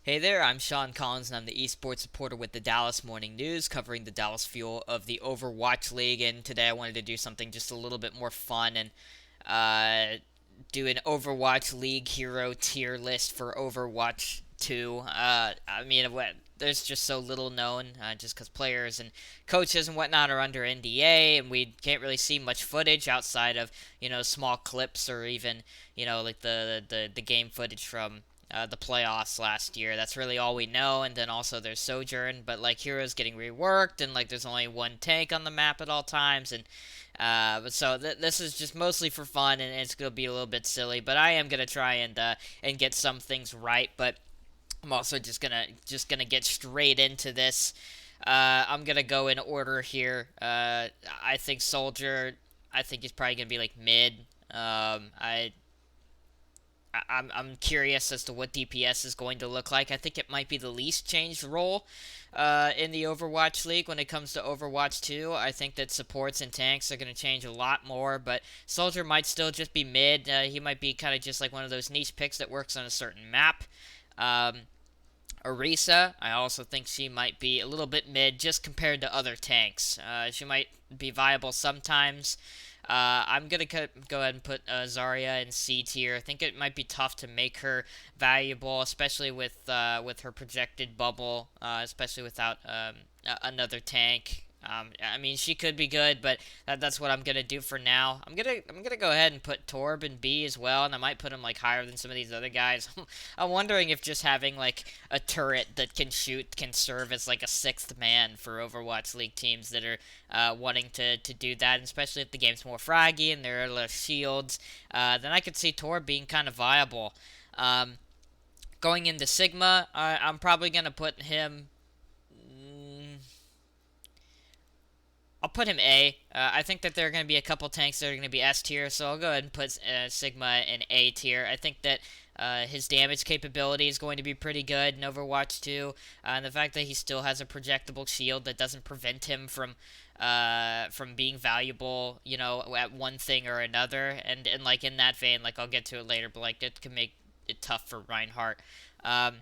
Hey there, I'm Sean Collins and I'm the esports reporter with the Dallas Morning News covering the Dallas Fuel of the Overwatch League. And today I wanted to do something just a little bit more fun and do an Overwatch League hero tier list for Overwatch 2. There's just so little known just because players and coaches and whatnot are under NDA, and we can't really see much footage outside of small clips or even like the game footage from the playoffs last year. That's really all we know. And then also there's Sojourn, but like heroes getting reworked, and like there's only one tank on the map at all times. And this is just mostly for fun, and it's gonna be a little bit silly. But I am gonna try and get some things right. But I'm also just gonna get straight into this. I'm gonna go in order here. I think Soldier. I think he's probably gonna be like mid. I'm curious as to what DPS is going to look like. I think it might be the least changed role in the Overwatch League when it comes to Overwatch 2. I think that supports and tanks are going to change a lot more, but Soldier might still just be mid. He might be kind of just like one of those niche picks that works on a certain map. Um, Arisa, I also think she might be a little bit mid just compared to other tanks. She might be viable sometimes. I'm gonna go ahead and put Zarya in C tier. I think it might be tough to make her valuable, especially with her projected bubble, especially without another tank. I mean, she could be good, but that's what I'm gonna do for now. I'm gonna go ahead and put Torb in B as well, and I might put him like higher than some of these other guys. I'm wondering if just having like a turret that can shoot can serve as like a sixth man for Overwatch League teams that are wanting to do that, and especially if the game's more fraggy and there are less shields. Then I could see Torb being kind of viable. Um, Going into Sigma, I'm probably gonna put him. I'll put him A. I think that there are going to be a couple tanks that are going to be S tier, so I'll go ahead and put Sigma in A tier. I think that his damage capability is going to be pretty good in Overwatch 2, and the fact that he still has a projectable shield that doesn't prevent him from being valuable, at one thing or another. And like in that vein, like I'll get to it later, but like it can make it tough for Reinhardt. Um,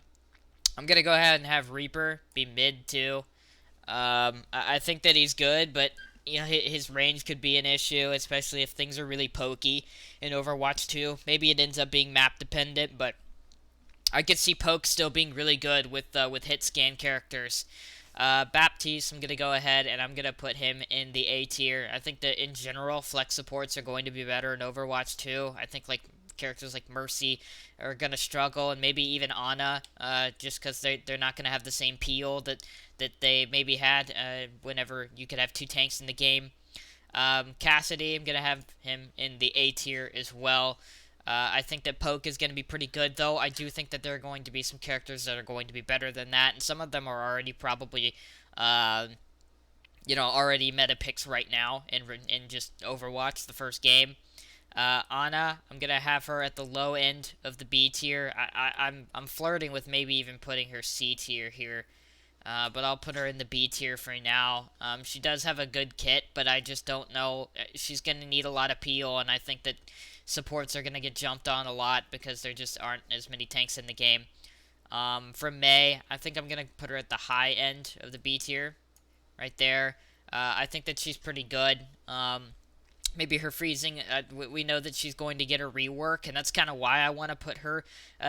I'm gonna go ahead and have Reaper be mid too. I think that he's good, but his range could be an issue, especially if things are really pokey in Overwatch 2. Maybe it ends up being map dependent, but I could see poke still being really good with hit scan characters. Baptiste, I'm gonna go ahead and I'm gonna put him in the A tier. I think that in general, flex supports are going to be better in Overwatch 2. I think like characters like Mercy are gonna struggle, and maybe even Ana, just because they're not gonna have the same peel that they maybe had whenever you could have two tanks in the game. Cassidy, I'm gonna have him in the A tier as well. I think that Poke is going to be pretty good, though. I do think that there are going to be some characters that are going to be better than that, and some of them are already probably, already meta picks right now in just Overwatch, the first game. Ana, I'm gonna have her at the low end of the B tier. I'm flirting with maybe even putting her C tier here, but I'll put her in the B tier for now. She does have a good kit, but I just don't know. She's gonna need a lot of peel, and I think that supports are gonna get jumped on a lot because there just aren't as many tanks in the game. For May, I think I'm gonna put her at the high end of the B tier, right there. I think that she's pretty good. Maybe her freezing, we know that she's going to get a rework, and that's kind of why I want to put her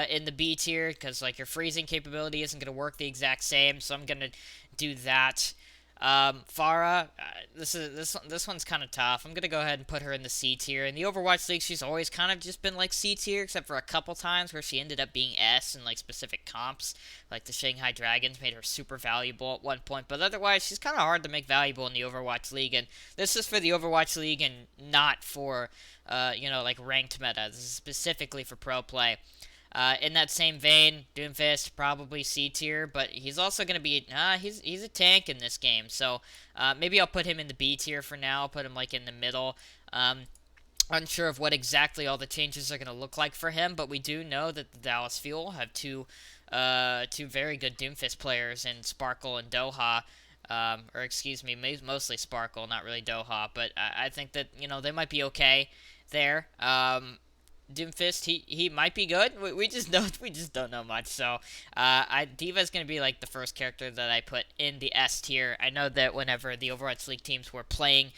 in the B tier, because like her freezing capability isn't going to work the exact same, so I'm going to do that. Pharah, this one's kind of tough. I'm gonna go ahead and put her in the C tier. In the Overwatch League, she's always kind of just been like C tier, except for a couple times where she ended up being S in like specific comps, like the Shanghai Dragons made her super valuable at one point. But otherwise, she's kind of hard to make valuable in the Overwatch League, and this is for the Overwatch League and not for like ranked meta. This is specifically for pro play. In that same vein, Doomfist probably C tier, but he's also going to be he's a tank in this game. So maybe I'll put him in the B tier for now. I'll put him like in the middle. Unsure of what exactly all the changes are going to look like for him, but we do know that the Dallas Fuel have two very good Doomfist players in Sparkle and Doha. Or excuse me, mostly Sparkle, not really Doha, but I think that they might be okay there. Doomfist, he might be good. We just don't know much. So Diva's gonna be like the first character that I put in the S tier. I know that whenever the Overwatch League teams were playing,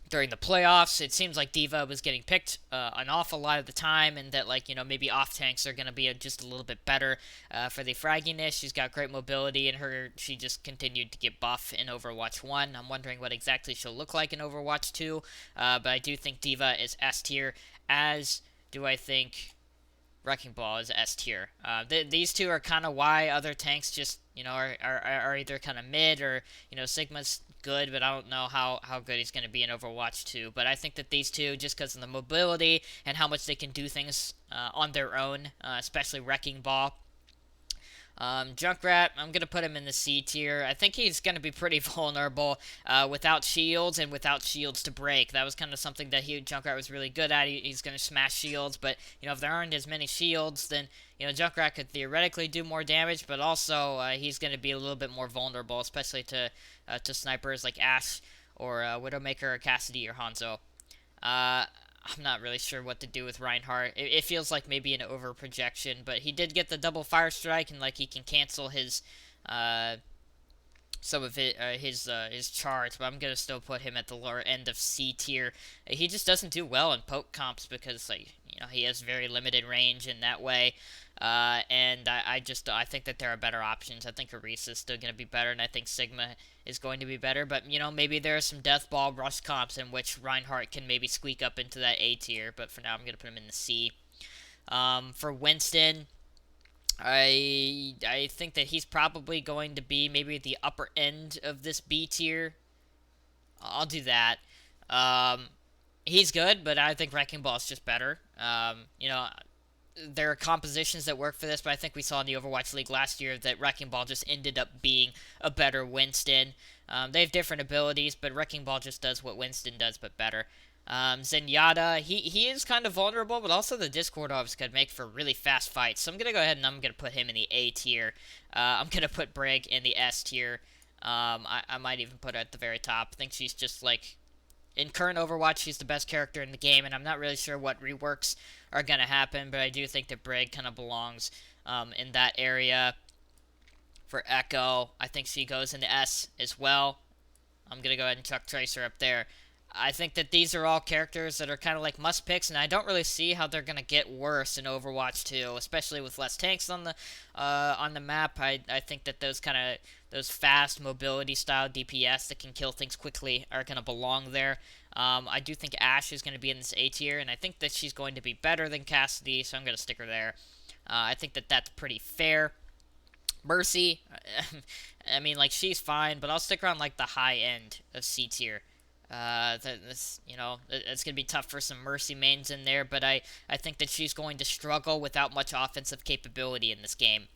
during the playoffs, it seems like Diva was getting picked an awful lot of the time, and that, like, maybe off tanks are going to be just a little bit better for the fragginess. She's got great mobility, and she just continued to get buff in Overwatch 1. I'm wondering what exactly she'll look like in Overwatch 2, but I do think Diva is S tier, as do I think Wrecking Ball is S tier. These two are kind of why other tanks just are either kind of mid, or Sigma's good, but I don't know how good he's going to be in Overwatch 2. But I think that these two, just because of the mobility and how much they can do things on their own, especially Wrecking Ball. Junkrat, I'm going to put him in the C tier. I think he's going to be pretty vulnerable without shields and without shields to break. That was kind of something that Junkrat was really good at. He's going to smash shields, but if there aren't as many shields, then Junkrat could theoretically do more damage, but also he's going to be a little bit more vulnerable, especially to snipers like Ashe or Widowmaker or Cassidy or Hanzo. I'm not really sure what to do with Reinhardt. It feels like maybe an over projection, but he did get the double fire strike, and like he can cancel his some of his charge. But I'm gonna still put him at the lower end of C tier. He just doesn't do well in poke comps because he has very limited range in that way. And I think that there are better options. I think Arisa is still going to be better, and I think Sigma is going to be better. But, maybe there are some Death Ball Rush comps in which Reinhardt can maybe squeak up into that A tier. But for now, I'm going to put him in the C. For Winston, I think that he's probably going to be maybe the upper end of this B tier. I'll do that. He's good, but I think Wrecking Ball is just better. There are compositions that work for this, but I think we saw in the Overwatch League last year that Wrecking Ball just ended up being a better Winston. They have different abilities, but Wrecking Ball just does what Winston does, but better. Zenyatta, he is kind of vulnerable, but also the Discord orbs could make for really fast fights. So I'm going to go ahead and I'm going to put him in the A tier. I'm going to put Brig in the S tier. I might even put her at the very top. I think she's just like, in current Overwatch, she's the best character in the game, and I'm not really sure what reworks are going to happen, but I do think that Brig kind of belongs in that area. For Echo, I think she goes in the S as well. I'm going to go ahead and chuck Tracer up there. I think that these are all characters that are kind of like must picks, and I don't really see how they're gonna get worse in Overwatch 2, especially with less tanks on the map. I think that those fast mobility style DPS that can kill things quickly are gonna belong there. I do think Ashe is gonna be in this A tier, and I think that she's going to be better than Cassidy, so I'm gonna stick her there. I think that that's pretty fair. Mercy, I mean, like, she's fine, but I'll stick her on like the high end of C tier. It's going to be tough for some Mercy mains in there, but I think that she's going to struggle without much offensive capability in this game.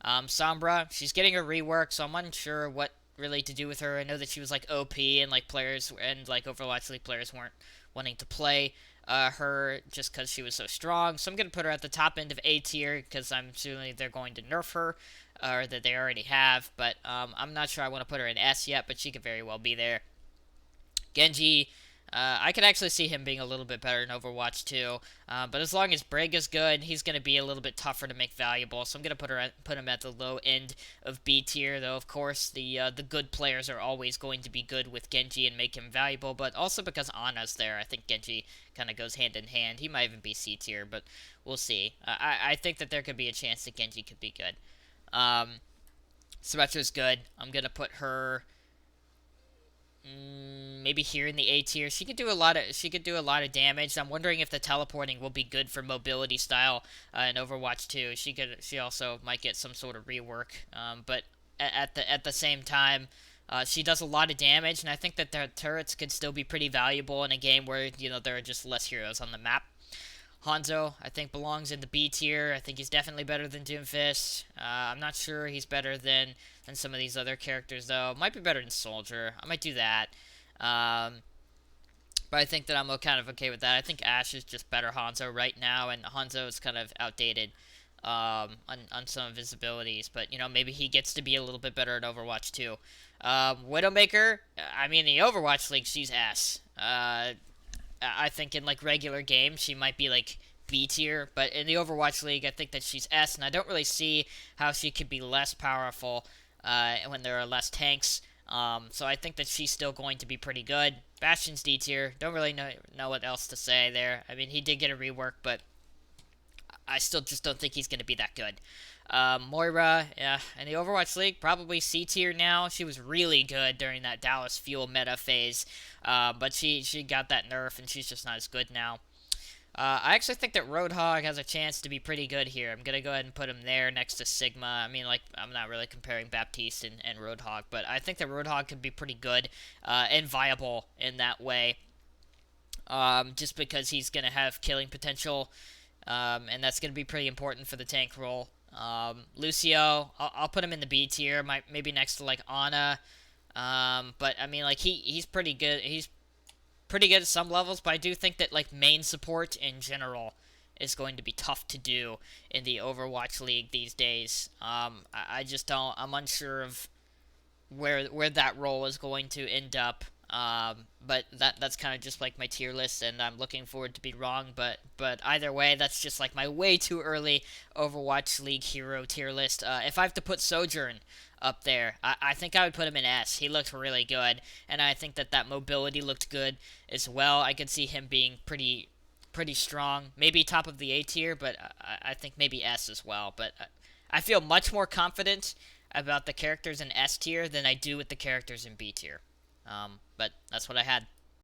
Sombra, she's getting a rework, so I'm unsure what really to do with her. I know that she was like OP, and like players and like Overwatch League players weren't wanting to play her just because she was so strong. So I'm going to put her at the top end of A tier because I'm assuming they're going to nerf her, or that they already have. But I'm not sure I want to put her in S yet, but she could very well be there. Genji, I could actually see him being a little bit better in Overwatch 2, but as long as Brig is good, he's going to be a little bit tougher to make valuable, so I'm going to put him at the low end of B tier, though of course the good players are always going to be good with Genji and make him valuable, but also because Ana's there, I think Genji kind of goes hand in hand. He might even be C tier, but we'll see. I think that there could be a chance that Genji could be good. Symmetra's good. I'm going to put her maybe here in the A tier. She could do a lot of damage. I'm wondering if the teleporting will be good for mobility style in Overwatch 2. She also might get some sort of rework. But at the same time, she does a lot of damage, and I think that their turrets could still be pretty valuable in a game where there are just less heroes on the map. Hanzo, I think, belongs in the B tier. I think he's definitely better than Doomfist. I'm not sure he's better than some of these other characters, though. Might be better than Soldier. I might do that. But I think that I'm kind of okay with that. I think Ashe is just better Hanzo right now, and Hanzo is kind of outdated on some of his abilities. But, maybe he gets to be a little bit better at Overwatch 2. Widowmaker, I mean, in the Overwatch League, she's S. I think in like regular games she might be like B tier, but in the Overwatch League I think that she's S, and I don't really see how she could be less powerful when there are less tanks. So I think that she's still going to be pretty good. Bastion's D tier. Don't really know what else to say there. I mean, he did get a rework, but I still just don't think he's going to be that good. Moira, yeah, in the Overwatch League, probably C tier now. She was really good during that Dallas Fuel meta phase, but she got that nerf, and she's just not as good now. I actually think that Roadhog has a chance to be pretty good here. I'm going to go ahead and put him there next to Sigma. I mean, like, I'm not really comparing Baptiste and Roadhog, but I think that Roadhog could be pretty good and viable in that way, just because he's going to have killing potential, and that's going to be pretty important for the tank role. Lucio, I'll put him in the B tier, maybe next to, like, Ana. But, I mean, like, he's pretty good. He's pretty good at some levels, but I do think that like main support in general is going to be tough to do in the Overwatch League these days. I just don't. I'm unsure of where that role is going to end up. But that's kind of just like my tier list, and I'm looking forward to be wrong. But either way, that's just like my way too early Overwatch League hero tier list. If I have to put Sojourn up there, I think I would put him in S. He looked really good, and I think that mobility looked good as well. I could see him being pretty strong, maybe top of the A tier, but I think maybe S as well. But I feel much more confident about the characters in S tier than I do with the characters in B tier. But that's what I had.